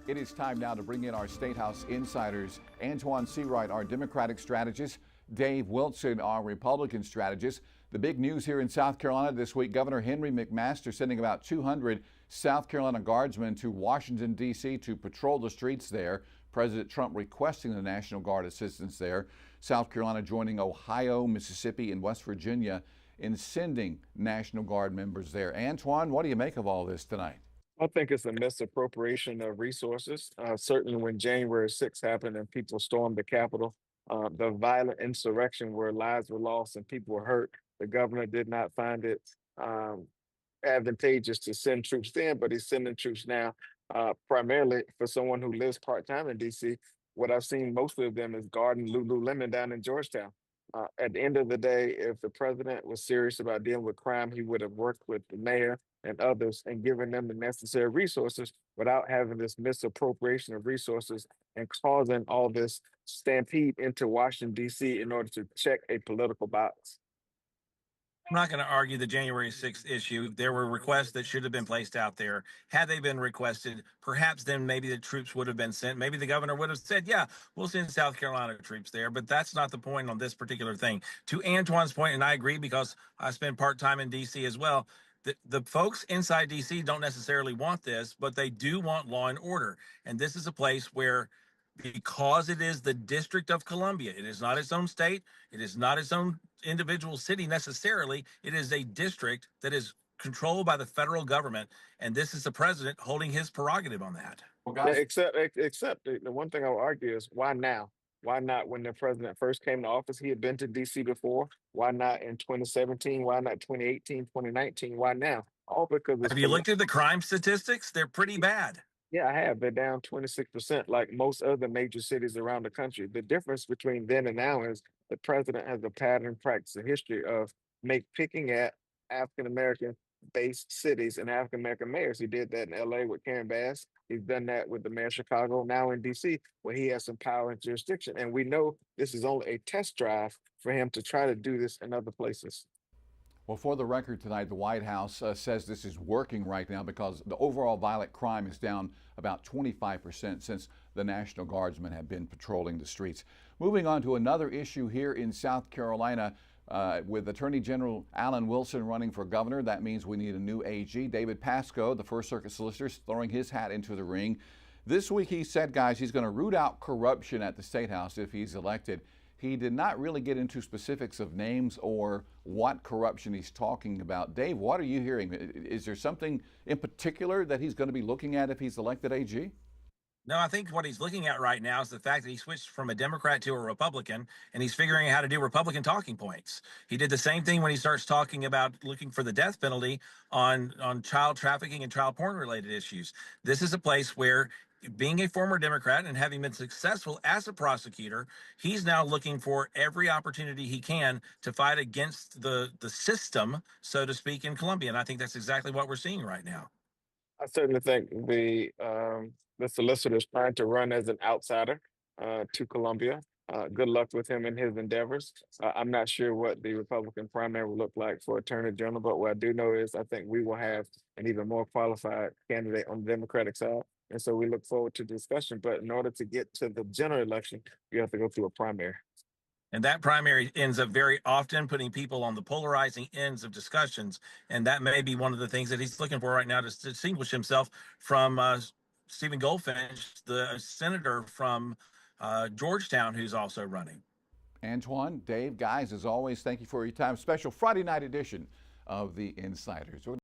It is time now to bring in our State House insiders. Antoine Seawright, our Democratic strategist, Dave Wilson, our Republican strategist. The big news here in South Carolina this week, Governor Henry McMaster sending about 200 South Carolina Guardsmen to Washington, D.C. to patrol the streets there. President Trump requesting the National Guard assistance there. South Carolina joining Ohio, Mississippi, and West Virginia in sending National Guard members there. Antoine, what do you make of all this tonight? I think it's a misappropriation of resources. Certainly when January 6th happened and people stormed the Capitol, the violent insurrection where lives were lost and people were hurt, the governor did not find it advantageous to send troops then, but he's sending troops now, primarily for someone who lives part-time in D.C. What I've seen mostly of them is guarding Lululemon down in Georgetown. At the end of the day, if the president was serious about dealing with crime, he would have worked with the mayor and others and given them the necessary resources without having this misappropriation of resources and causing all this stampede into Washington, D.C. in order to check a political box. I'm not going to argue the January 6th issue. There were requests that should have been placed out there. Had they been requested, perhaps then maybe the troops would have been sent. Maybe the governor would have said, yeah, we'll send South Carolina troops there. But that's not the point on this particular thing. To Antoine's point, and I agree because I spend part-time in D.C. as well, the folks inside D.C. don't necessarily want this, but they do want law and order. And this is a place where, because it is the District of Columbia, it is not its own state, it is not its own individual city necessarily, it is a district that is controlled by the federal government, and this is the president holding his prerogative on that. Well, guys, except the one thing I would argue is why now? Why not when the president first came to office? He had been to D.C. before. Why not in 2017? Why not 2018, 2019? Why now? All because have you looked at the crime statistics? They're pretty bad. Yeah, I have. They're down 26%, like most other major cities around the country. The difference between then and now is the president has a pattern, practice, and history of picking at African American based cities and African American mayors. He did that in LA with Karen Bass. He's done that with the mayor of Chicago, now in DC, where he has some power and jurisdiction. And we know this is only a test drive for him to try to do this in other places. Well, for the record tonight, the White House says this is working right now because the overall violent crime is down about 25% since the National Guardsmen have been patrolling the streets. Moving on to another issue here in South Carolina, with Attorney General Alan Wilson running for governor, that means we need a new AG. David Pasco, the First Circuit solicitor, throwing his hat into the ring. This week he said, guys, he's going to root out corruption at the State House if he's elected. He did not really get into specifics of names or what corruption he's talking about. Dave, what are you hearing? Is there something in particular that he's going to be looking at if he's elected AG? No, I think what he's looking at right now is the fact that he switched from a Democrat to a Republican, and he's figuring out how to do Republican talking points. He did the same thing when he starts talking about looking for the death penalty on child trafficking and child porn related issues. This is a place where, being a former Democrat and having been successful as a prosecutor, he's now looking for every opportunity he can to fight against the system, so to speak, in Columbia. And I think that's exactly what we're seeing right now. I certainly think the solicitor is trying to run as an outsider to Columbia. Good luck with him in his endeavors. I'm not sure what the Republican primary will look like for Attorney General, but what I do know is I think we will have an even more qualified candidate on the Democratic side. And so we look forward to discussion. But in order to get to the general election, you have to go through a primary. And that primary ends up very often putting people on the polarizing ends of discussions. And that may be one of the things that he's looking for right now to distinguish himself from Stephen Goldfinch, the senator from Georgetown, who's also running. Antoine, Dave, guys, as always, thank you for your time. Special Friday night edition of the Insiders.